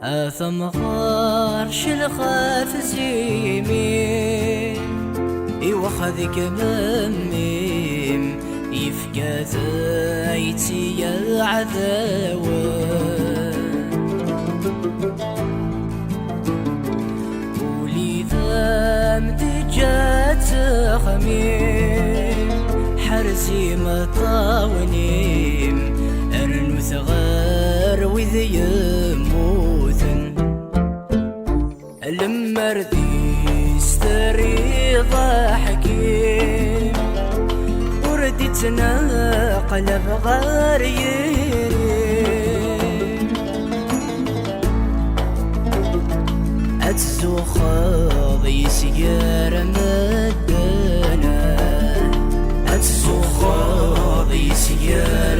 آثم غارش الخاف زيمين يوخذك مميم يفقى زايتي يا عذاوة ولذا مدجات خميم حرزي مطاونيم أرنو ثغار وذي يموثن لما ردي استري ضحكي ورديتنا قلب غاريين أتزوخاضي سيارة مدنا أتزوخاضي سيارة